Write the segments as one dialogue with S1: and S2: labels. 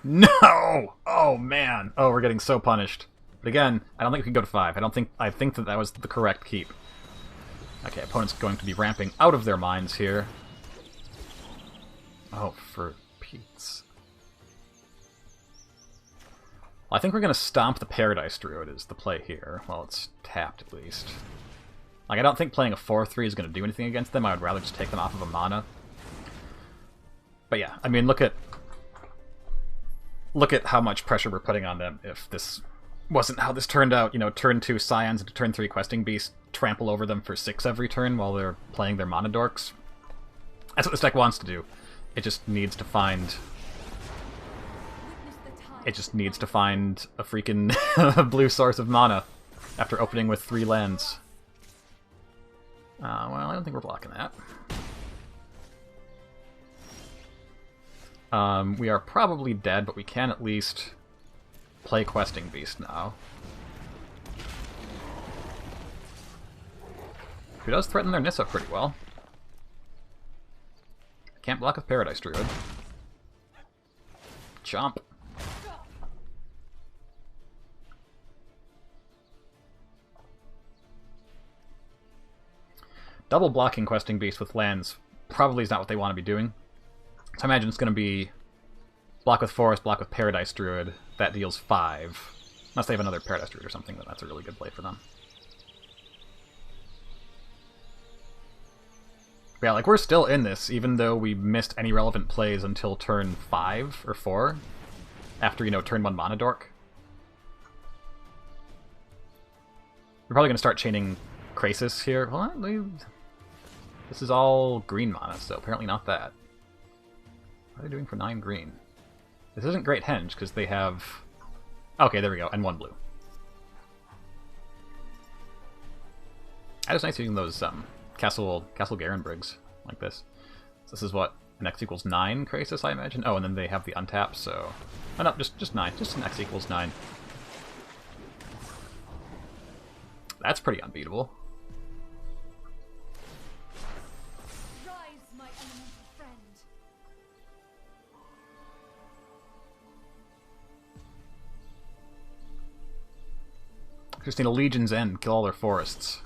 S1: No! Oh, man. Oh, we're getting so punished. But again, I don't think we can go to 5. I think that was the correct keep. Okay, opponent's going to be ramping out of their minds here. Oh, for Pete's. Well, I think we're going to stomp the Paradise Druid is the play here. Well, it's tapped at least. Like, I don't think playing a 4-3 is going to do anything against them. I would rather just take them off of a mana. But yeah, I mean, look at how much pressure we're putting on them if this wasn't how this turned out. You know, turn 2 Scions into turn 3 Questing Beast, trample over them for 6 every turn while they're playing their mana dorks. That's what this deck wants to do. It just needs to find... It just needs to find a freaking blue source of mana after opening with 3 lands. Well, I don't think we're blocking that. We are probably dead, but we can at least play Questing Beast now. Who does threaten their Nissa pretty well. Can't block with Paradise Druid. Chomp. Double blocking Questing Beast with lands probably is not what they want to be doing. So I imagine it's going to be block with Forest, block with Paradise Druid. That deals 5. Unless they have another Paradise Druid or something, then that's a really good play for them. But yeah, like, we're still in this, even though we missed any relevant plays until turn 5 or 4. After, you know, turn 1 Mana Dork. We're probably going to start chaining Krasis here. Well, this is all green mana, so apparently not that. What are they doing for 9 green? This isn't Great Henge, because they have... Okay, there we go, and 1 blue. That is nice using those Castle Garen Briggs like this. So this is what, an X equals 9 Krasis, I imagine? Oh, and then they have the untap, so... Oh no, just 9. Just an X equals 9. That's pretty unbeatable. Just need a Legion's End, kill all their forests.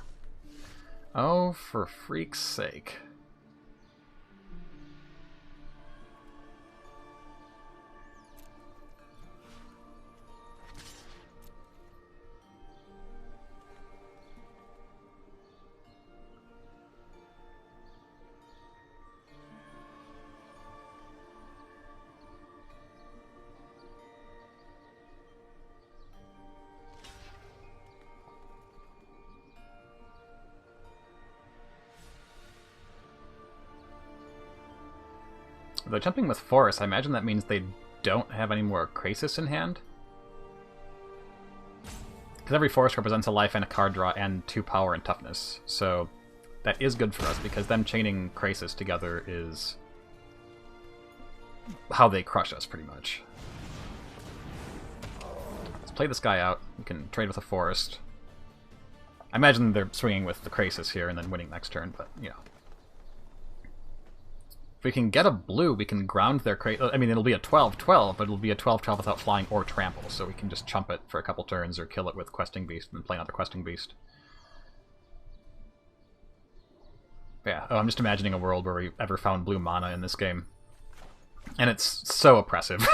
S1: Oh, for freak's sake. Though jumping with Forest, I imagine that means they don't have any more Krasis in hand. Because every Forest represents a life and a card draw and 2 power and toughness. So that is good for us, because them chaining Krasis together is how they crush us, pretty much. Let's play this guy out. We can trade with a Forest. I imagine they're swinging with the Krasis here and then winning next turn, but, you know. If we can get a blue, we can ground their Krasis. I mean, it'll be a 12-12, but it'll be a 12-12 without flying or trample, so we can just chump it for a couple turns or kill it with Questing Beast and play another Questing Beast. Yeah, oh, I'm just imagining a world where we ever found blue mana in this game. And it's so oppressive.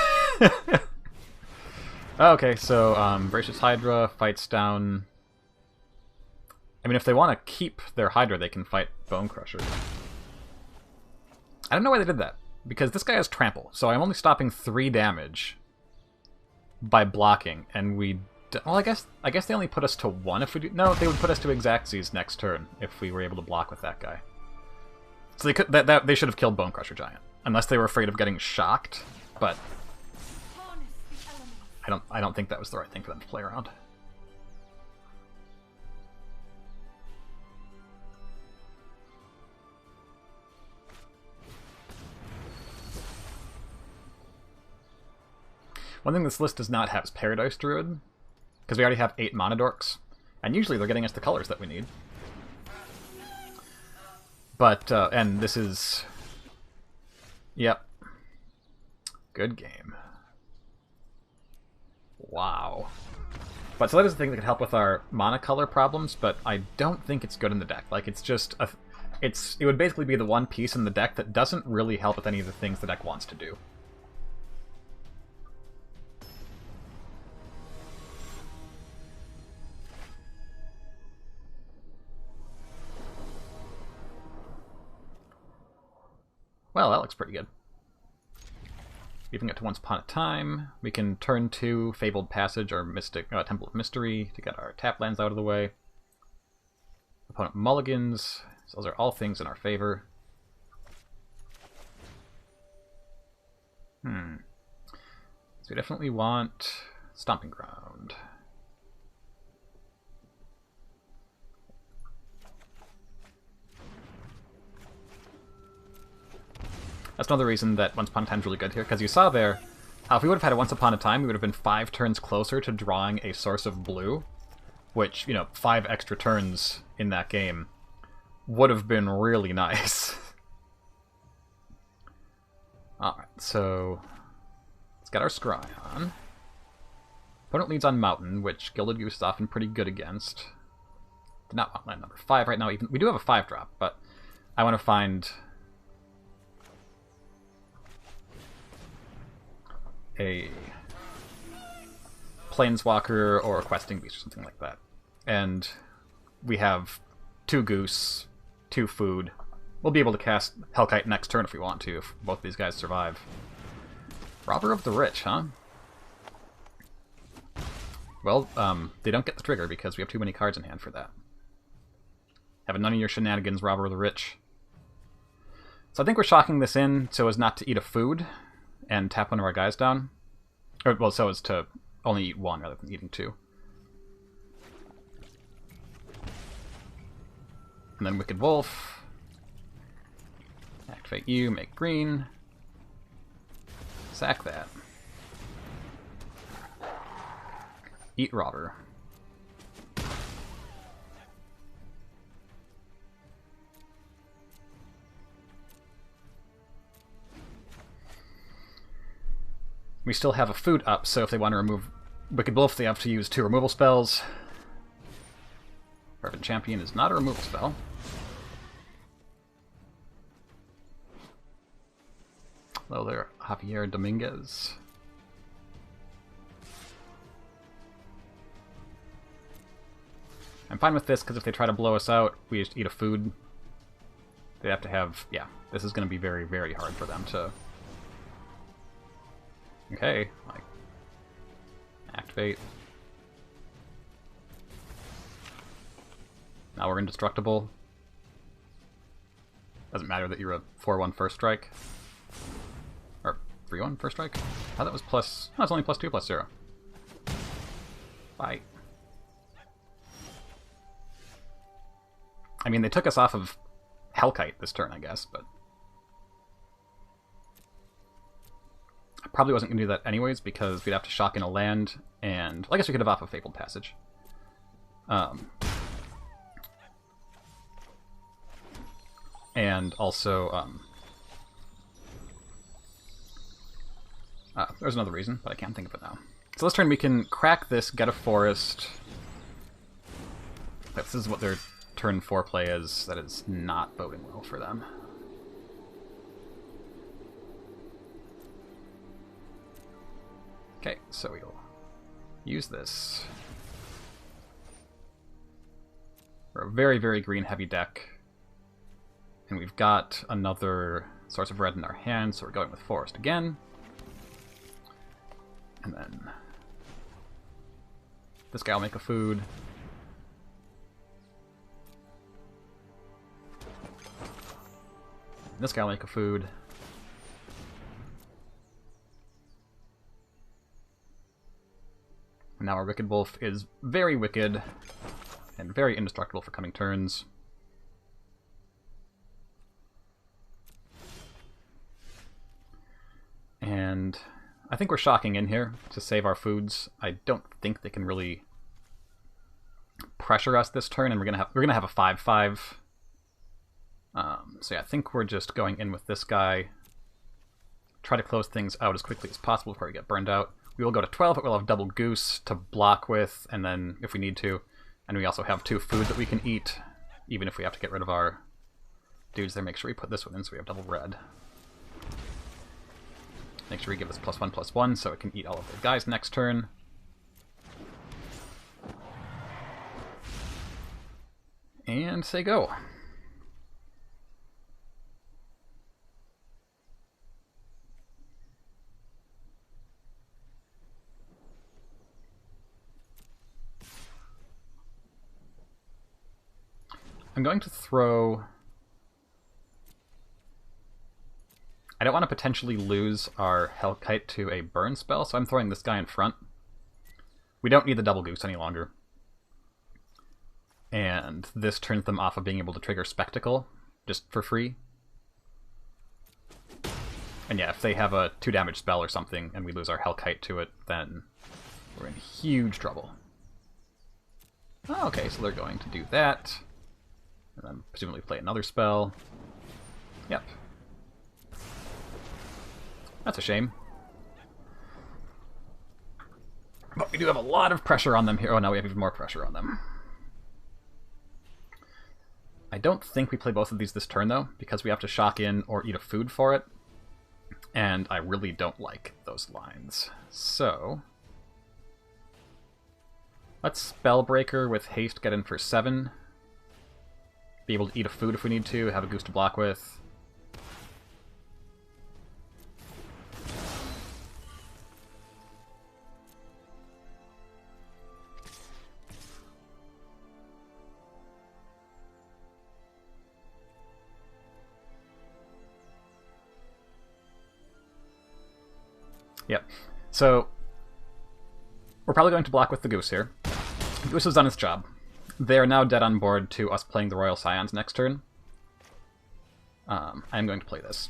S1: Okay, so Voracious Hydra fights down... I mean, if they want to keep their Hydra, they can fight Bone Crusher. I don't know why they did that, because this guy has trample, so I'm only stopping 3 damage by blocking, and we... Well, I guess they only put us to 1 if we do... No, they would put us to Xaxes next turn if we were able to block with that guy. So they could they should have killed Bone Crusher Giant, unless they were afraid of getting shocked, but I don't think that was the right thing for them to play around. One thing this list does not have is Paradise Druid, because we already have 8 Mana Dorks, and usually they're getting us the colors that we need. But, and this is... Yep. Good game. Wow. But so that is the thing that could help with our mana color problems, but I don't think it's good in the deck. Like, it's just it would basically be the one piece in the deck that doesn't really help with any of the things the deck wants to do. Well, that looks pretty good. We can get to Once Upon a Time. We can turn to Fabled Passage or Temple of Mystery to get our tap lands out of the way. Opponent mulligans. So those are all things in our favor. So we definitely want Stomping Ground. That's another reason that Once Upon a Time is really good here, because you saw there, if we would have had a Once Upon a Time, we would have been 5 turns closer to drawing a source of blue, which, 5 extra turns in that game would have been really nice. Alright, so let's get our Scry on. Opponent leads on Mountain, which Gilded Goose is often pretty good against. Did not want land number 5 right now. Even we do have a 5-drop, but I want to find a Planeswalker or a Questing Beast or something like that. And we have 2 Goose, 2 food. We'll be able to cast Hellkite next turn if we want to, if both these guys survive. Robber of the Rich, huh? Well, they don't get the trigger because we have too many cards in hand for that. Having none of your shenanigans, Robber of the Rich. So I think we're shocking this in so as not to eat a food and tap one of our guys down. Or, well, so as to only eat 1 rather than eating 2. And then Wicked Wolf. Activate you, make green. Sack that. Eat Robber. We still have a food up, so if they want to remove Wicked Wolf, they have to use 2 removal spells. Fervent Champion is not a removal spell. Hello there, Javier Dominguez. I'm fine with this, because if they try to blow us out, we just eat a food. They have to have... yeah, this is going to be very, very hard for them to... Okay, like... activate. Now we're indestructible. Doesn't matter that you're a 4/1 first strike. Or 3/1 first strike? Oh, that was plus... no, it's only +2 +0. Bye. I mean, they took us off of Hellkite this turn, I guess, but... I probably wasn't going to do that anyways, because we'd have to shock in a land, and... well, I guess we could have off of Fabled Passage. And also, there's another reason, but I can't think of it now. So this turn we can crack this, get a forest. This is what their turn 4 play is. That is not boding well for them. Okay, so we'll use this. We're a very, very green heavy deck. And we've got another source of red in our hand, so we're going with forest again. And then this guy will make a food. This guy will make a food. And now our Wicked Wolf is very wicked and very indestructible for coming turns. And I think we're shocking in here to save our foods. I don't think they can really pressure us this turn, and we're gonna have a 5/5. So yeah, I think we're just going in with this guy. Try to close things out as quickly as possible before we get burned out. We will go to 12, but we'll have double goose to block with, and then if we need to. And we also have 2 food that we can eat, even if we have to get rid of our dudes there. Make sure we put this one in so we have double red. Make sure we give this +1/+1 so it can eat all of the guys next turn. And say go. I'm going to throw... I don't want to potentially lose our Hellkite to a burn spell, so I'm throwing this guy in front. We don't need the double goose any longer. And this turns them off of being able to trigger Spectacle, just for free. And yeah, if they have a 2 damage spell or something, and we lose our Hellkite to it, then we're in huge trouble. Oh, okay, so they're going to do that. And then presumably play another spell. Yep. That's a shame. But we do have a lot of pressure on them here. Oh, now we have even more pressure on them. I don't think we play both of these this turn, though, because we have to shock in or eat a food for it. And I really don't like those lines. So... let's Spellbreaker with haste get in for 7. Be able to eat a food if we need to, have a goose to block with. Yep. So, we're probably going to block with the goose here. The goose has done its job. They are now dead on board to us playing the Royal Scions next turn. I'm going to play this.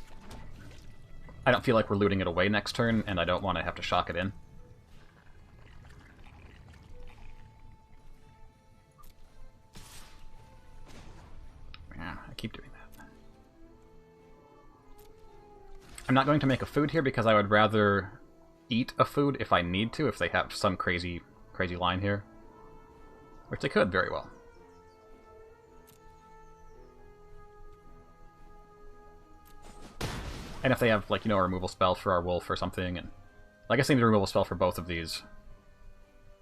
S1: I don't feel like we're looting it away next turn, and I don't want to have to shock it in. Yeah, I keep doing that. I'm not going to make a food here because I would rather eat a food if I need to, if they have some crazy line here. Which they could very well. And if they have, like, you know, a removal spell for our wolf or something, and I guess they need a removal spell for both of these,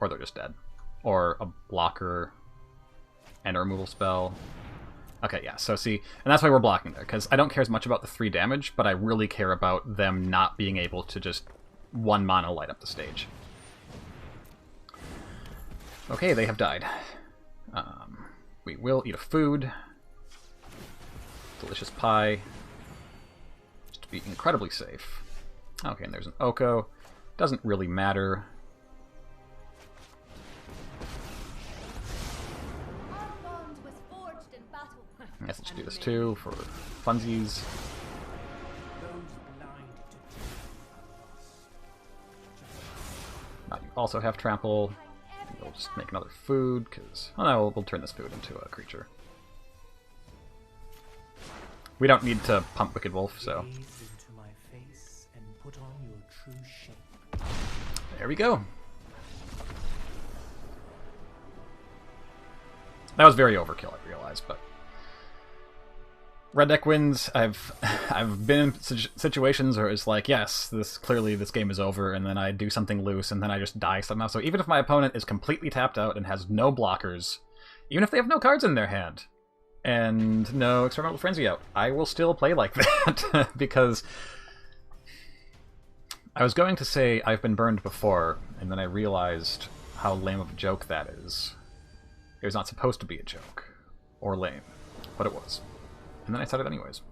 S1: or they're just dead. Or a blocker and a removal spell. Okay, yeah, so see, and that's why we're blocking there, because I don't care as much about the 3 damage, but I really care about them not being able to just 1 mana light up the stage. Okay, they have died. We will eat a food. Delicious pie. Just to be incredibly safe. Okay, and there's an Oko. Doesn't really matter. I guess let's do this too, for funsies. Now you also have trample. We'll just make another food, because... oh no, we'll turn this food into a creature. We don't need to pump Wicked Wolf, so... there we go. That was very overkill, I realize, but... Red deck wins. I've been in situations where it's like, yes, this game is over, and then I do something loose, and then I just die somehow. So even if my opponent is completely tapped out and has no blockers, even if they have no cards in their hand, and no Experimental Frenzy out, I will still play like that, because I was going to say I've been burned before, and then I realized how lame of a joke that is. It was not supposed to be a joke, or lame, but it was. And then I said it anyways.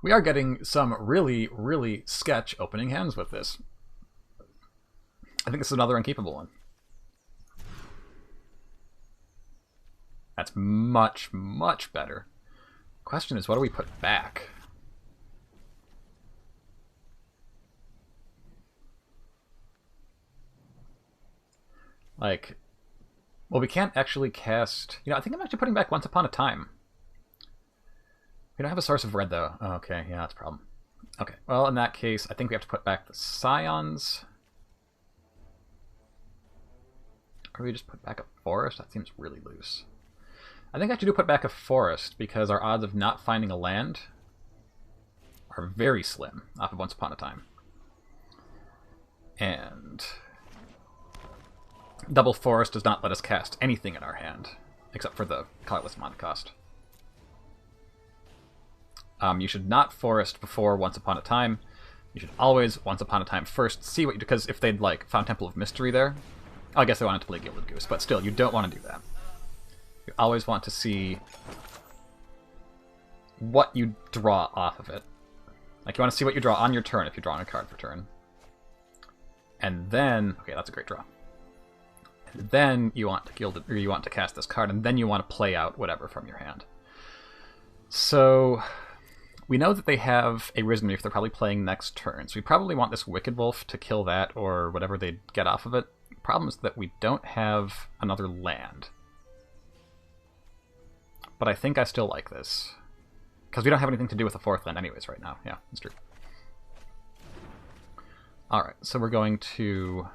S1: We are getting some really, really sketch opening hands with this. I think this is another unkeepable one. That's much, much better. Question is, what do we put back? Like, well, we can't actually cast... you know, I think I'm actually putting back Once Upon a Time. We don't have a source of red, though. Oh, okay, yeah, that's a problem. Okay, well, in that case, I think we have to put back the Scions. Or we just put back a forest? That seems really loose. I think I should do put back a forest, because our odds of not finding a land are very slim off of Once Upon a Time. And double forest does not let us cast anything in our hand, except for the colorless mana cost. You should not forest before Once Upon a Time. You should always Once Upon a Time first. See what you, because if they'd like found Temple of Mystery there, I guess they wanted to play Gilded Goose, but still, you don't want to do that. You always want to see what you draw off of it. Like, you want to see what you draw on your turn if you're drawing a card for turn. And then, okay, that's a great draw. And then you want to Gilded, or you want to cast this card, and then you want to play out whatever from your hand. So we know that they have a Risen Reef they're probably playing next turn, so we probably want this Wicked Wolf to kill that or whatever they get off of it. The problem is that we don't have another land. But I think I still like this. Because we don't have anything to do with the fourth land anyways right now. Yeah, that's true. Alright, so we're going to...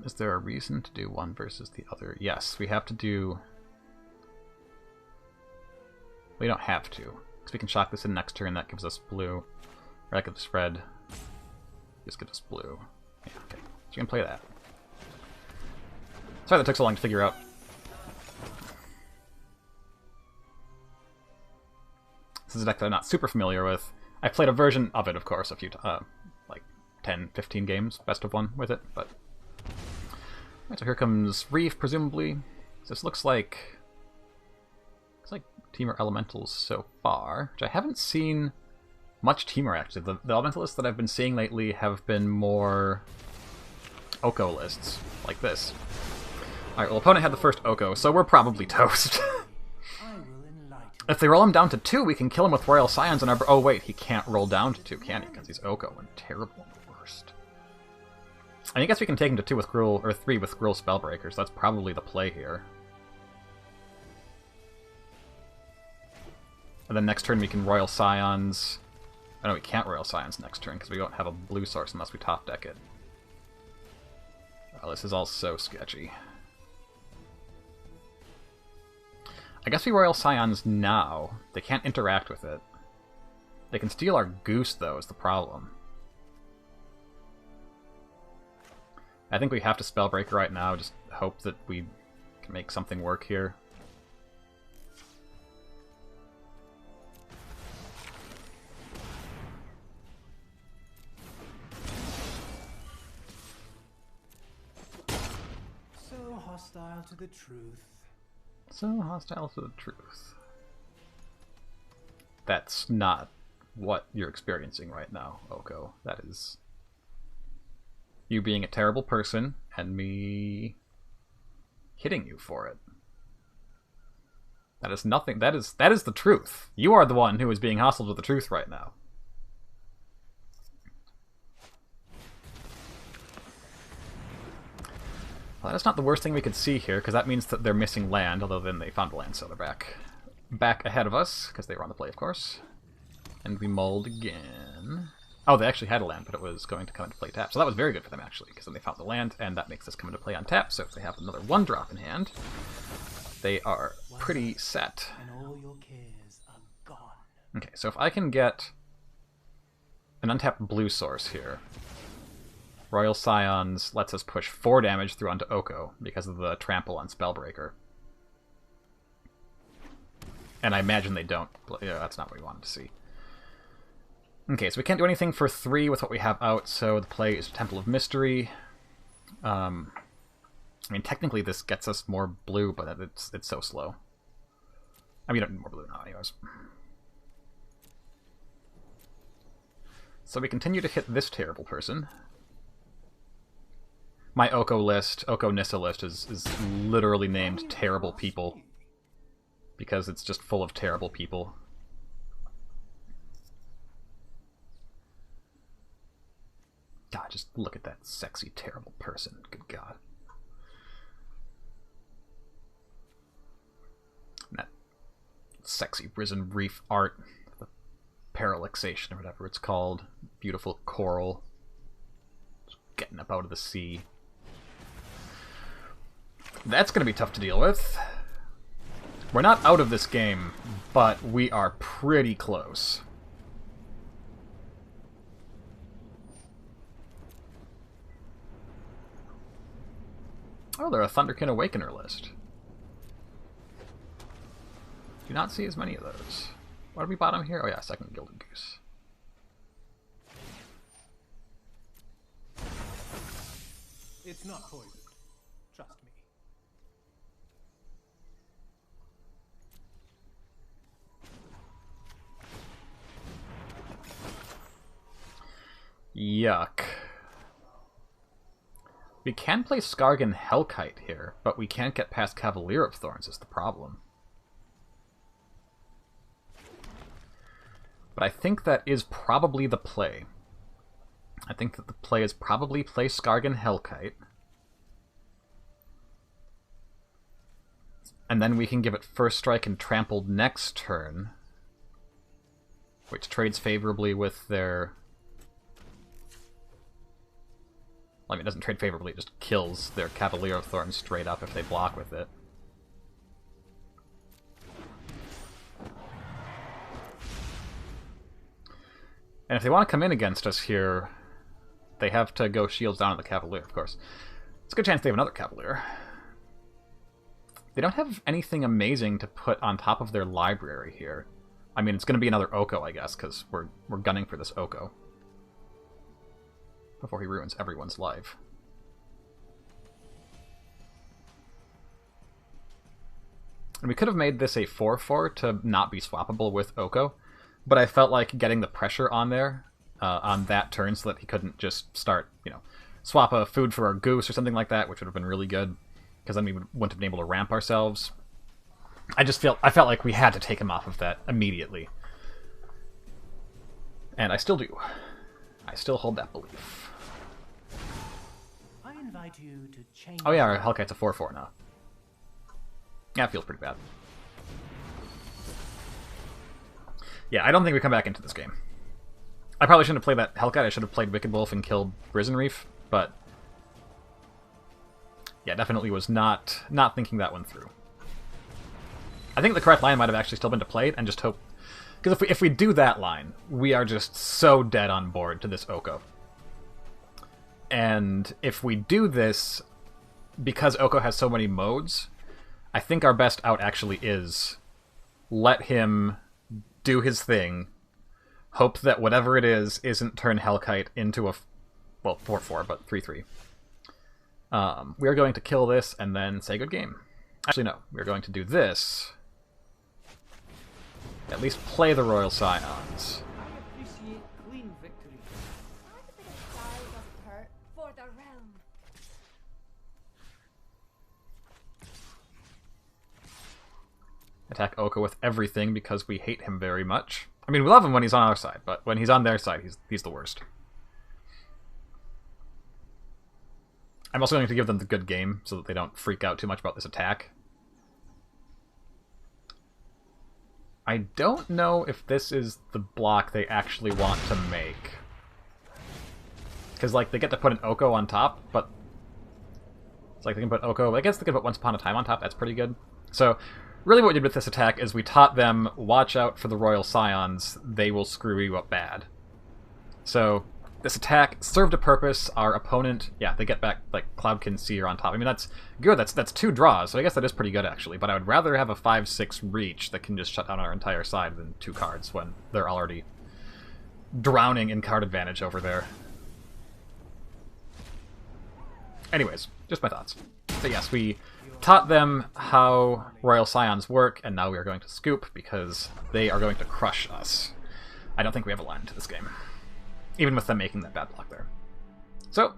S1: is there a reason to do one versus the other? Yes, we have to do... We don't have to, because we can shock this in next turn, that gives us blue. Or that gives us red. This gives us blue. Yeah, okay. So you can play that. Sorry that took so long to figure out. This is a deck that I'm not super familiar with. I've played a version of it, of course, a few like 10, 15 games, best of one with it, but... Alright, so here comes Reef, presumably. This looks like... It's like Temur Elementals so far, which I haven't seen much Temur, actually. The Elementalists that I've been seeing lately have been more Oko lists, like this. Alright, well, opponent had the first Oko, so we're probably toast. If they roll him down to 2, we can kill him with Royal Scions and our... Oh, wait, he can't roll down to 2, can he? Because he's Oko and terrible and the worst. And I guess we can take him to 2 with Gruul, or 3 with Gruul Spellbreakers. That's probably the play here. And then next turn we can Royal Scions. Oh, no, we can't Royal Scions next turn because we don't have a blue source unless we top deck it. Oh, this is all so sketchy. I guess we Royal Scions now. They can't interact with it. They can steal our Goose, though, is the problem. I think we have to Spellbreaker right now, just hope that we can make something work here.
S2: So hostile to the truth.
S1: So hostile to the truth. That's not what you're experiencing right now, Oko. That is you being a terrible person and me hitting you for it. That is nothing. That is the truth. You are the one who is being hostile to the truth right now. Well, that's not the worst thing we could see here, because that means that they're missing land, although then they found land, so they're back ahead of us, because they were on the play, of course. And we mulled again. Oh, they actually had a land, but it was going to come into play tap. So that was very good for them, actually, because then they found the land, and that makes this come into play on tap. So if they have another 1-drop in hand, they are pretty set.
S2: And all your cares are gone.
S1: Okay, so if I can get an untapped blue source here, Royal Scions lets us push 4 damage through onto Oko because of the trample on Spellbreaker. And I imagine they don't. Yeah, that's not what we wanted to see. Okay, so we can't do anything for 3 with what we have out, so the play is Temple of Mystery. I mean, technically this gets us more blue, but it's so slow. I mean, we don't need more blue now anyways. So we continue to hit this terrible person. My Oko list, Oko Nissa list, is literally named Terrible People. Because it's just full of terrible people. God, just look at that sexy, terrible person. Good God. And that sexy Risen Reef art. The Parallaxation or whatever it's called. Beautiful coral. getting up out of the sea. That's going to be tough to deal with. We're not out of this game, but we are pretty close. Oh, they're a Thunderkin Awakener list. Do not see as many of those. What have we bottom here? Oh yeah, second Gilded Goose.
S2: It's not poison. Trust me.
S1: Yuck. We can play Skargan Hellkite here, but we can't get past Cavalier of Thorns is the problem. But I think that is probably the play. I think that the play is probably play Skargan Hellkite. And then we can give it First Strike and Trampled next turn, which trades favorably with their... I mean, it doesn't trade favorably, it just kills their Cavalier of Thorns straight up if they block with it. And if they want to come in against us here, they have to go shields down on the Cavalier, of course. It's a good chance they have another Cavalier. They don't have anything amazing to put on top of their library here. I mean, it's going to be another Oko, I guess, because we're gunning for this Oko before he ruins everyone's life. And we could have made this a 4-4 to not be swappable with Oko, but I felt like getting the pressure on there on that turn so that he couldn't just start, you know, swap a food for a goose or something like that, which would have been really good, because then we wouldn't have been able to ramp ourselves. I felt like we had to take him off of that immediately. And I still do. I still hold that belief.
S2: I invite you to change.
S1: Oh yeah, our Hellkite's a 4-4 now. Yeah, it feels pretty bad. Yeah, I don't think we come back into this game. I probably shouldn't have played that Hellkite. I should have played Wicked Wolf and killed Risen Reef, but yeah, definitely was not thinking that one through. I think the correct line might have actually still been to play it and just hope, because if we do that line, we are just so dead on board to this Oko. And if we do this, because Oko has so many modes, I think our best out actually is let him do his thing, hope that whatever it is isn't turn Hellkite into a, well, 4-4, but 3-3. We are going to kill this and then say good game. Actually, no. We're going to do this. At least play the Royal Scions.
S2: I appreciate clean victory.
S3: Add a bit of style doesn't hurt for the realm.
S1: Attack Oko with everything because we hate him very much. I mean, we love him when he's on our side, but when he's on their side, he's the worst. I'm also going to give them the good game so that they don't freak out too much about this attack. I don't know if this is the block they actually want to make. Because, like, they get to put an Oko on top, but it's like they can put Oko... I guess they can put Once Upon a Time on top. That's pretty good. So, really what we did with this attack is we taught them, watch out for the Royal Scions. They will screw you up bad. So, this attack served a purpose. Our opponent... Yeah, they get back, like, Cloudkin Seer on top. I mean, that's good. That's 2 draws, so I guess that is pretty good, actually. But I would rather have a 5-6 reach that can just shut down our entire side than 2 cards when they're already drowning in card advantage over there. Anyways, just my thoughts. But yes, we taught them how Royal Scions work, and now we are going to scoop because they are going to crush us. I don't think we have a line to this game, even with them making that bad block there. So,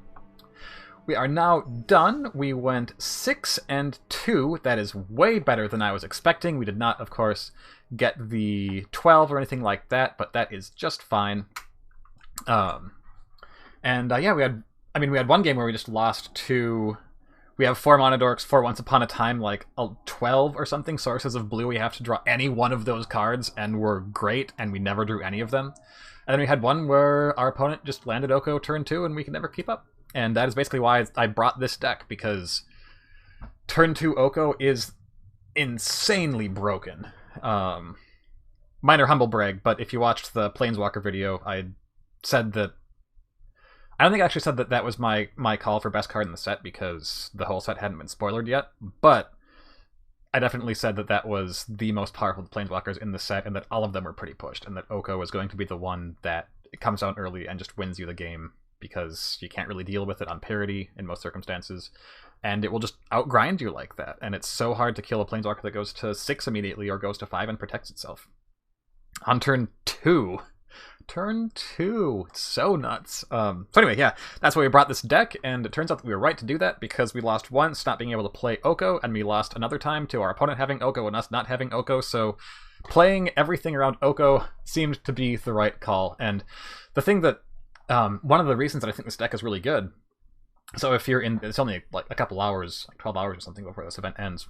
S1: we are now done. We went 6-2. That is way better than I was expecting. We did not, of course, get the 12 or anything like that, but that is just fine. Yeah, we had one game where we just lost to... We have 4 Monodorks, 4 Once Upon a Time, like 12 or something sources of blue. We have to draw any one of those cards, and we're great, and we never drew any of them. And then we had one where our opponent just landed Oko turn 2, and we could never keep up. And that is basically why I brought this deck, because turn 2 Oko is insanely broken. Minor humble brag, but if you watched the Planeswalker video, I said that... I don't think I actually said that that was my call for best card in the set, because the whole set hadn't been spoilered yet, but I definitely said that that was the most powerful Planeswalkers in the set, and that all of them were pretty pushed, and that Oko was going to be the one that comes out early and just wins you the game, because you can't really deal with it on parity in most circumstances, and it will just outgrind you like that, and it's so hard to kill a Planeswalker that goes to 6 immediately or goes to 5 and protects itself. On turn 2... Turn 2. It's so nuts. So anyway, yeah, that's why we brought this deck, and it turns out that we were right to do that, because we lost once not being able to play Oko, and we lost another time to our opponent having Oko and us not having Oko, so playing everything around Oko seemed to be the right call. And the thing that, one of the reasons that I think this deck is really good, so if you're in, it's only like a couple hours, like 12 hours or something before this event ends,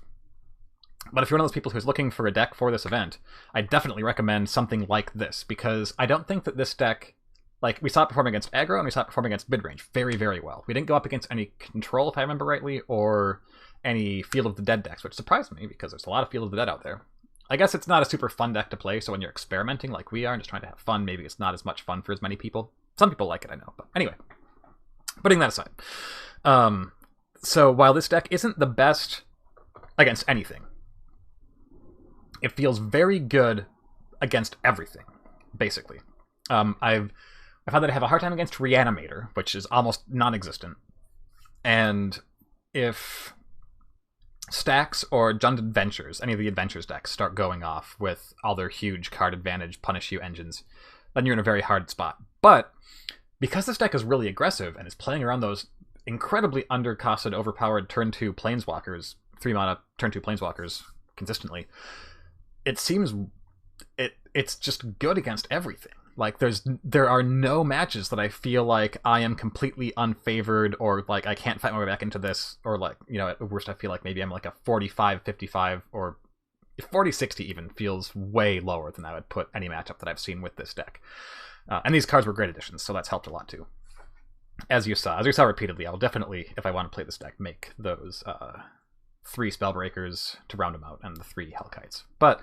S1: but if you're one of those people who's looking for a deck for this event, I definitely recommend something like this, because I don't think that this deck, like, we saw it perform against aggro and we saw it perform against midrange very, very well. We didn't go up against any control, if I remember rightly, or any Field of the Dead decks, which surprised me, because there's a lot of Field of the Dead out there. I guess it's not a super fun deck to play, so when you're experimenting like we are and just trying to have fun, maybe it's not as much fun for as many people. Some people like it, I know, but anyway. Putting that aside. So while this deck isn't the best against anything, it feels very good against everything, basically. I found that I have a hard time against Reanimator, which is almost non-existent. And if Stacks or Jund Adventures, any of the Adventures decks, start going off with all their huge card advantage, punish you engines, then you're in a very hard spot. But because this deck is really aggressive and is playing around those incredibly undercosted, overpowered turn 2 Planeswalkers, 3-mana turn 2 Planeswalkers consistently, it seems it's just good against everything. Like, there are no matches that I feel like I am completely unfavored, or like I can't fight my way back into this, or like, you know, at worst I feel like maybe I'm like a 45-55, or 40-60 even feels way lower than I would put any matchup that I've seen with this deck. And these cards were great additions, so that's helped a lot too. As you saw repeatedly, I'll definitely, if I want to play this deck, make those 3 Spellbreakers to round them out, and the 3 Hellkites. But,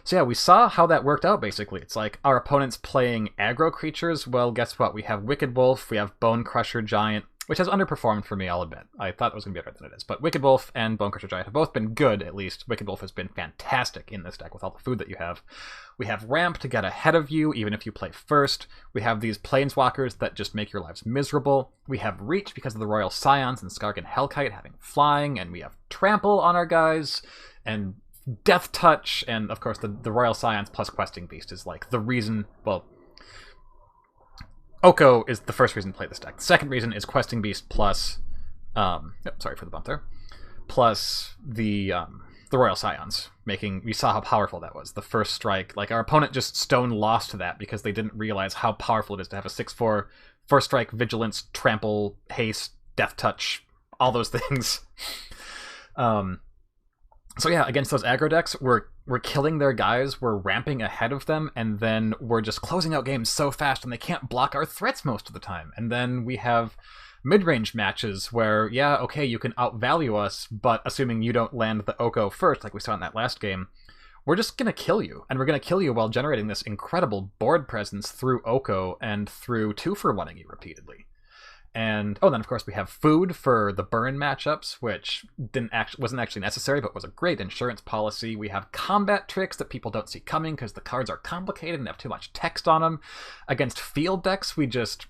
S1: so yeah, we saw how that worked out, basically. It's like, our opponent's playing aggro creatures. Well, guess what? We have Wicked Wolf, we have Bone Crusher Giant, which has underperformed for me, I'll admit. I thought it was going to be better than it is. But Wicked Wolf and Bone Crusher Giant have both been good, at least. Wicked Wolf has been fantastic in this deck with all the food that you have. We have Ramp to get ahead of you, even if you play first. We have these Planeswalkers that just make your lives miserable. We have Reach because of the Royal Scions and Skargan Hellkite having flying. And we have Trample on our guys. And Death Touch. And, of course, the Royal Scions plus Questing Beast is, like, the reason... Well, Oko is the first reason to play this deck. The second reason is Questing Beast plus... sorry for the bump there. Plus the Royal Scions. We saw how powerful that was. The first strike, like, our opponent just stone lost to that because they didn't realize how powerful it is to have a 6/4 first strike, vigilance, trample, haste, death touch, all those things. So yeah, against those aggro decks, we're killing their guys, we're ramping ahead of them, and then we're just closing out games so fast and they can't block our threats most of the time. And then we have mid-range matches where, yeah, okay, you can outvalue us, but assuming you don't land the Oko first, like we saw in that last game, we're just going to kill you. And we're going to kill you while generating this incredible board presence through Oko and through 2-for-1ing you repeatedly. And, oh, then of course we have food for the burn matchups, which wasn't actually necessary, but was a great insurance policy. We have combat tricks that people don't see coming because the cards are complicated and have too much text on them. Against field decks, we just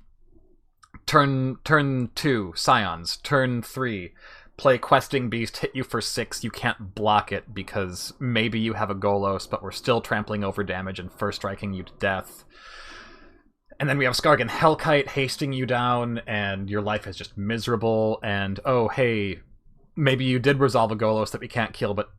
S1: turn 2, Scions, turn 3, play Questing Beast, hit you for 6, you can't block it because maybe you have a Golos, but we're still trampling over damage and first striking you to death. And then we have Skargan Hellkite hasting you down, and your life is just miserable, and oh, hey, maybe you did resolve a Golos that we can't kill, but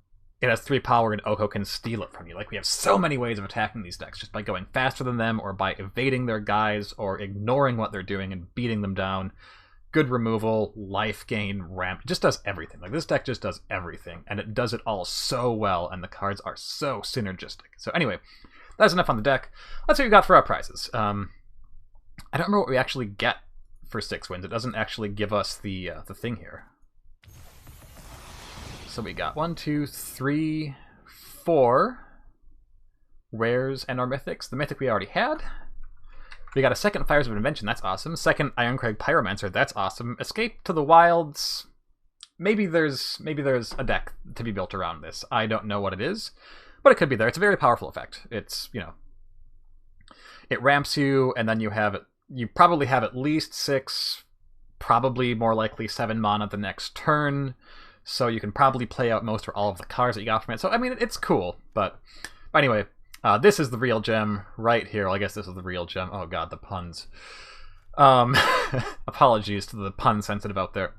S1: it has 3 power and Oko can steal it from you. Like, we have so many ways of attacking these decks, just by going faster than them, or by evading their guys, or ignoring what they're doing and beating them down. Good removal, life gain, ramp, it just does everything. Like, this deck just does everything, and it does it all so well, and the cards are so synergistic. So anyway, that's enough on the deck. Let's see what we got for our prizes. I don't remember what we actually get for 6 wins. It doesn't actually give us the thing here. So we got 1, 2, 3, 4 rares and our mythics. The mythic we already had. We got a second Fires of Invention, that's awesome. Second Ironcrag Pyromancer, that's awesome. Escape to the Wilds. Maybe there's a deck to be built around this. I don't know what it is, but it could be there. It's a very powerful effect. It's, you know, it ramps you, and then you probably have at least 6, probably more likely 7 mana the next turn. So you can probably play out most or all of the cards that you got from it. So, I mean, it's cool. But anyway, this is the real gem right here. Well, I guess this is the real gem. Oh, God, the puns. Apologies to the pun sensitive out there.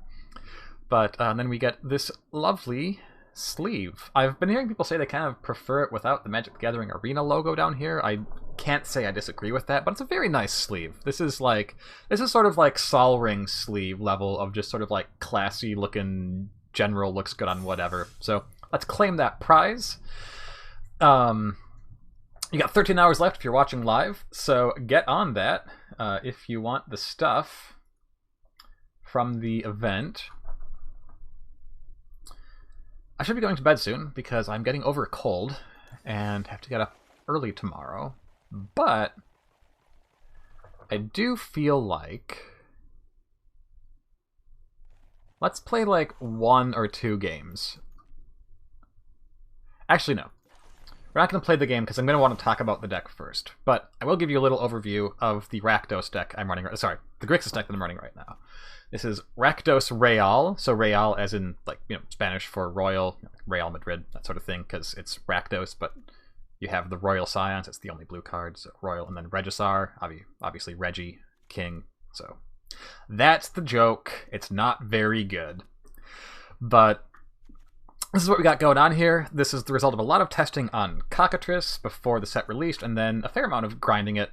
S1: But then we get this lovely sleeve. I've been hearing people say they kind of prefer it without the Magic the Gathering Arena logo down here. I can't say I disagree with that, but it's a very nice sleeve. This is sort of like Sol Ring sleeve level of just sort of like classy looking general, looks good on whatever. So let's claim that prize. You got 13 hours left if you're watching live, so get on that if you want the stuff from the event. I should be going to bed soon because I'm getting over a cold and have to get up early tomorrow. But I do feel like let's play like 1 or 2 games. Actually, no. We're not going to play the game because I'm going to want to talk about the deck first. But I will give you a little overview of the Rakdos deck I'm running. Sorry, the Grixis deck that I'm running right now. This is Rakdos Real. So Real as in, like, you know, Spanish for royal, Real Madrid, that sort of thing, because it's Rakdos, but you have the Royal Scions. It's the only blue card, so Royal, and then Regisar, obviously Reggie, King. So that's the joke. It's not very good. But this is what we got going on here. This is the result of a lot of testing on Cockatrice before the set released, and then a fair amount of grinding it,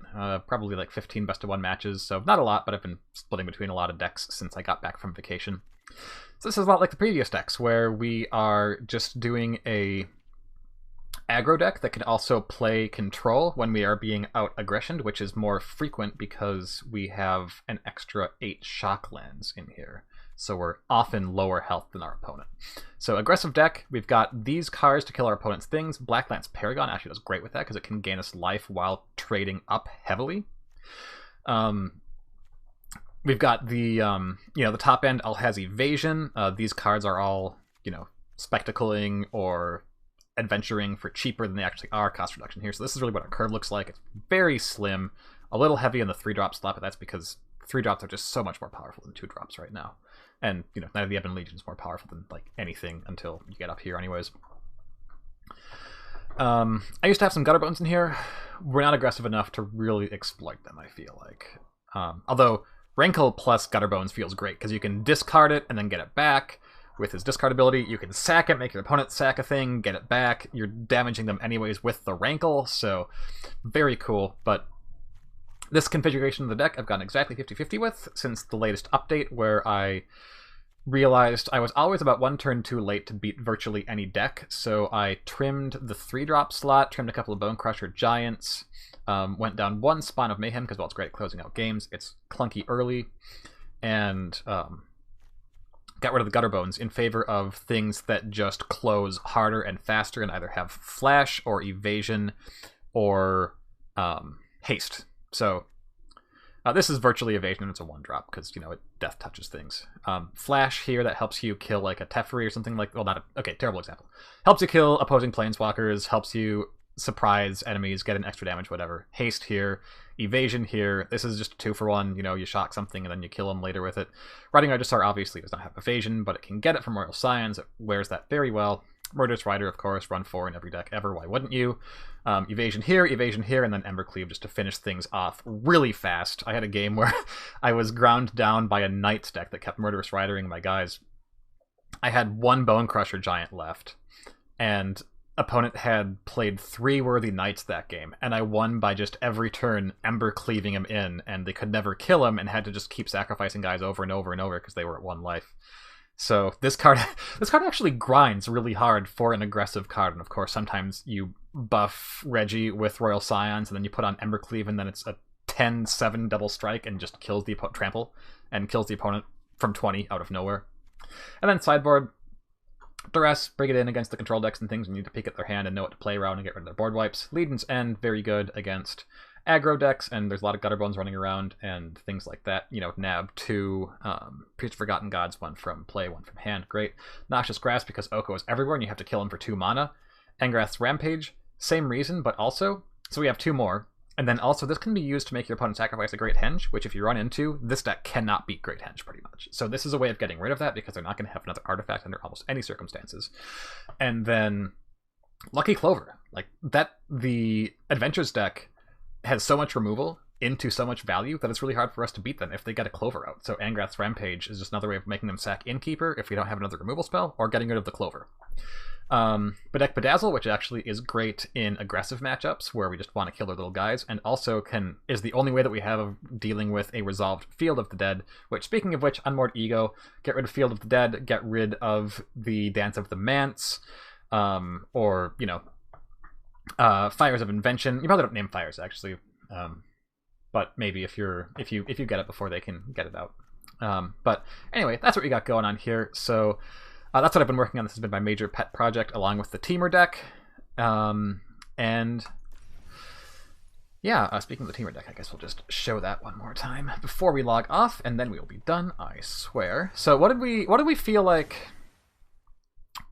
S1: probably like 15 best-of-1 matches, so not a lot, but I've been splitting between a lot of decks since I got back from vacation. So this is a lot like the previous decks, where we are just doing a aggro deck that can also play control when we are being out-aggressioned, which is more frequent because we have an extra 8 shock lands in here. So we're often lower health than our opponent. So aggressive deck, we've got these cards to kill our opponent's things. Black Lance Paragon actually does great with that because it can gain us life while trading up heavily. We've got the the top end all has evasion. These cards are all, spectacling or adventuring for cheaper than they actually are. Cost reduction here. So this is really what our curve looks like. It's very slim, a little heavy in the 3-drop slot, but that's because 3-drops are just so much more powerful than 2-drops right now. And, Night of the Ebon Legion is more powerful than, like, anything until you get up here anyways. I used to have some Gutterbones in here. We're not aggressive enough to really exploit them, I feel like. Although, Rankle plus Gutterbones feels great, because you can discard it and then get it back. With his discard ability, you can sack it, make your opponent sack a thing, get it back. You're damaging them anyways with the Rankle, so very cool. But this configuration of the deck I've gotten exactly 50-50 with since the latest update, where I realized I was always about 1 turn too late to beat virtually any deck, so I trimmed the 3-drop slot, trimmed a couple of Bone Crusher Giants, went down 1 Spawn of Mayhem, because, well, it's great at closing out games, it's clunky early, and got rid of the Gutterbones in favor of things that just close harder and faster and either have Flash or Evasion or Haste. So this is virtually evasion, and it's a 1-drop because, it death touches things. Flash here, that helps you kill like a Teferi or something like, well, not a, okay, terrible example. Helps you kill opposing planeswalkers, helps you surprise enemies, get an extra damage, whatever. Haste here, evasion here. This is just a 2-for-1, you shock something and then you kill them later with it. Riding Regisar obviously does not have evasion, but it can get it from Royal Scions. It wears that very well. Murderous Rider, of course, run 4 in every deck ever, why wouldn't you? Evasion here, and then Embercleave just to finish things off really fast. I had a game where I was ground down by a Knights deck that kept Murderous Ridering my guys. I had 1 Bone Crusher Giant left, and opponent had played 3 Worthy Knights that game, and I won by just every turn Embercleaving him in, and they could never kill him and had to just keep sacrificing guys over and over and over because they were at 1 life. So this card actually grinds really hard for an aggressive card, and of course sometimes you buff Reggie with Royal Scions and then you put on Embercleave and then it's a 10-7 double strike and just kills the trample and kills the opponent from 20 out of nowhere. And then sideboard, Duress, bring it in against the control decks and things. You need to peek at their hand and know what to play around and get rid of their board wipes. Legion's End, very good against aggro decks, and there's a lot of Gutterbones running around and things like that. You know, Nab 2, Priest of Forgotten Gods, 1 from play, 1 from hand, great. Noxious Grasp, because Oko is everywhere and you have to kill him for 2 mana. Engrath's Rampage, same reason, but also, so we have 2 more. And then also, this can be used to make your opponent sacrifice a Great Henge, which if you run into, this deck cannot beat Great Henge, pretty much. So this is a way of getting rid of that, because they're not going to have another artifact under almost any circumstances. And then, Lucky Clover. Like, the Adventures deck has so much removal into so much value that it's really hard for us to beat them if they get a Clover out. So Angrath's Rampage is just another way of making them sack Innkeeper if we don't have another removal spell, or getting rid of the Clover. Bedeck Bedazzle, which actually is great in aggressive matchups where we just want to kill their little guys, and also is the only way that we have of dealing with a resolved Field of the Dead, which, speaking of which, Unmoored Ego, get rid of Field of the Dead, get rid of the Dance of the Manse, or, you know, Fires of Invention. You probably don't name fires, actually, but maybe if you get it before they can get it out. But anyway, that's what we got going on here. So that's what I've been working on. This has been my major pet project, along with the Teamer deck. And yeah, speaking of the Teamer deck, I guess we'll just show that one more time before we log off, and then we will be done, I swear. So what did we feel like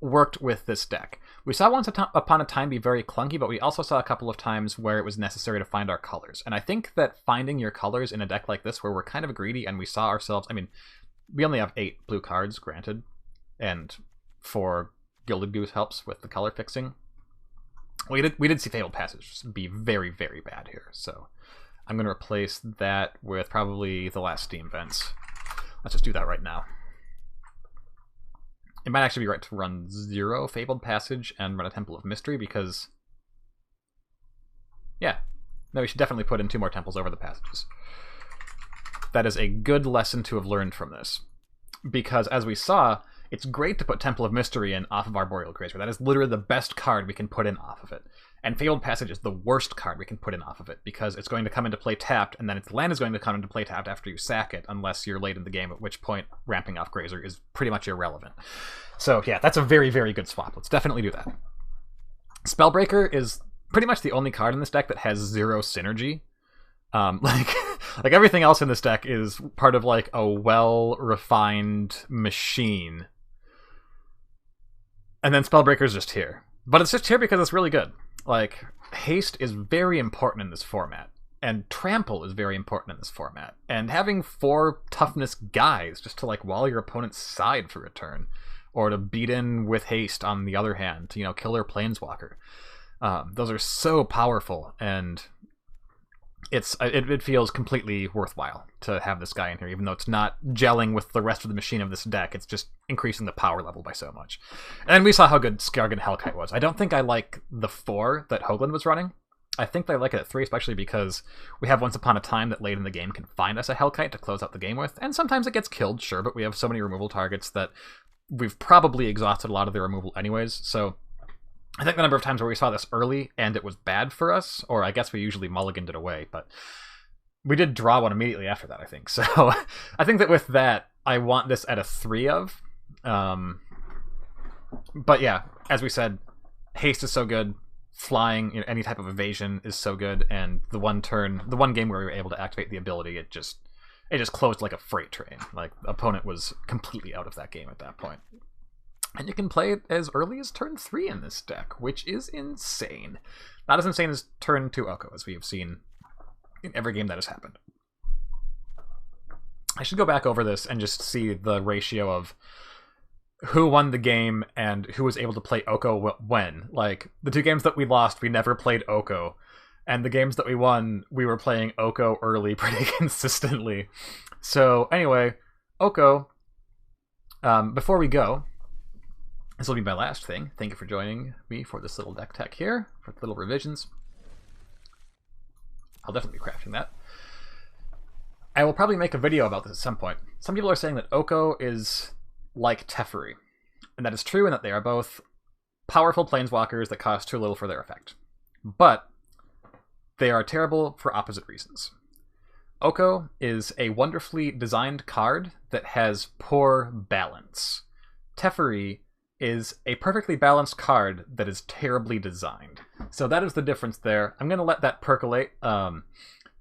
S1: worked with this deck? We saw Once Upon a Time be very clunky, but we also saw a couple of times where it was necessary to find our colors. And I think that finding your colors in a deck like this, where we're kind of greedy and we saw ourselves, I mean, we only have 8 blue cards, granted, and 4 Gilded Goose helps with the color fixing. We did see Fabled Passage be very, very bad here, so I'm going to replace that with probably the last Steam Vents. Let's just do that right now. It might actually be right to run 0 Fabled Passage and run a Temple of Mystery, because yeah, no, we should definitely put in 2 more temples over the passages. That is a good lesson to have learned from this, because as we saw, it's great to put Temple of Mystery in off of our Boreal Grazer. That is literally the best card we can put in off of it. And Fabled Passage is the worst card we can put in off of it, because it's going to come into play tapped, and then its land is going to come into play tapped after you sack it, unless you're late in the game, at which point ramping off Grazer is pretty much irrelevant. So yeah, that's a very, very good swap. Let's definitely do that. Spellbreaker is pretty much the only card in this deck that has 0 synergy. Like everything else in this deck is part of like a well-refined machine. And then Spellbreaker's just here. But it's just here because it's really good. Like, haste is very important in this format, and trample is very important in this format. And having 4 toughness guys just to like wall your opponent's side for a turn, or to beat in with haste on the other hand, to, you know, kill their planeswalker. Those are so powerful, and it feels completely worthwhile to have this guy in here, even though it's not gelling with the rest of the machine of this deck. It's just increasing the power level by so much. And we saw how good Skargan Hellkite was. I don't think I like the 4 that Hoagland was running. I think I like it at 3, especially because we have Once Upon a Time that late in the game can find us a Hellkite to close out the game with. And sometimes it gets killed, sure, but we have so many removal targets that we've probably exhausted a lot of the removal anyways, so I think the number of times where we saw this early and it was bad for us, or I guess we usually mulliganed it away, but we did draw one immediately after that, I think. So I think that with that, I want this at a 3 of. But yeah, as we said, haste is so good, flying, you know, any type of evasion is so good, and the one game where we were able to activate the ability, it just closed like a freight train. Like, the opponent was completely out of that game at that point. And you can play it as early as turn 3 in this deck, which is insane. Not as insane as turn 2 Oko, as we have seen in every game that has happened. I should go back over this and just see the ratio of who won the game and who was able to play Oko when. Like, the 2 games that we lost, we never played Oko. And the games that we won, we were playing Oko early pretty consistently. So, anyway, Oko, before we go, this will be my last thing. Thank you for joining me for this little deck tech here, for the little revisions. I'll definitely be crafting that. I will probably make a video about this at some point. Some people are saying that Oko is like Teferi, and that is true in that they are both powerful planeswalkers that cost too little for their effect. But they are terrible for opposite reasons. Oko is a wonderfully designed card that has poor balance. Teferi is a perfectly balanced card that is terribly designed. So that is the difference there. I'm going to let that percolate.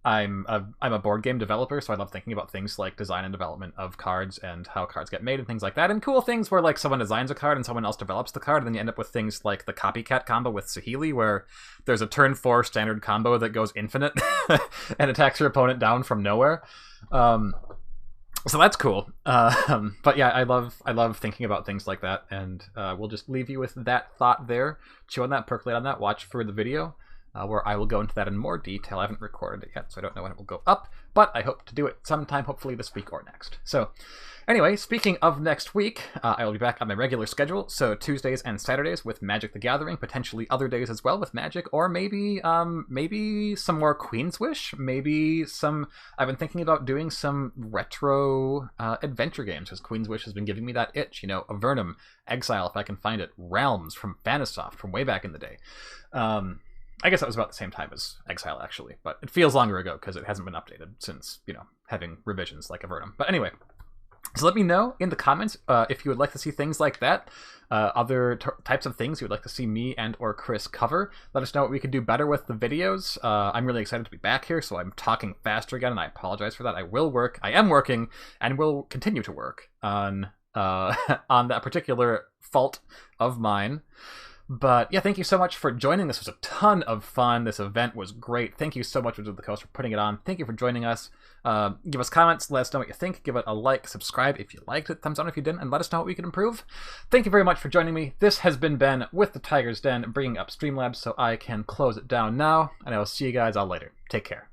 S1: I'm a board game developer, so I love thinking about things like design and development of cards and how cards get made and things like that. And cool things where like someone designs a card and someone else develops the card, and then you end up with things like the copycat combo with Saheeli, where there's a turn 4 standard combo that goes infinite and attacks your opponent down from nowhere. So that's cool. But yeah, I love thinking about things like that, and we'll just leave you with that thought there. Chew on that, percolate on that, watch for the video. Where I will go into that in more detail. I haven't recorded it yet, so I don't know when it will go up, but I hope to do it sometime, hopefully this week or next. So anyway, speaking of next week, I will be back on my regular schedule, so Tuesdays and Saturdays with Magic the Gathering, potentially other days as well with Magic, or maybe some more Queen's Wish, maybe some... I've been thinking about doing some retro adventure games, because Queen's Wish has been giving me that itch, you know, Avernum, Exile if I can find it, Realms from Vanisoft from way back in the day. I guess that was about the same time as Exile, actually, but it feels longer ago because it hasn't been updated since, you know, having revisions like Avernum. But anyway, so let me know in the comments if you would like to see things like that, other types of things you would like to see me and or Chris cover. Let us know what we could do better with the videos. I'm really excited to be back here, so I'm talking faster again, and I apologize for that. I am working, and will continue to work on that particular fault of mine. But yeah, thank you so much for joining. This was a ton of fun. This event was great. Thank you so much, Wizards of the Coast, for putting it on. Thank you for joining us. Give us comments. Let us know what you think. Give it a like, subscribe if you liked it, thumbs down if you didn't, and let us know what we can improve. Thank you very much for joining me. This has been Ben with the Tiger's Den, bringing up Streamlabs so I can close it down now, and I will see you guys all later. Take care.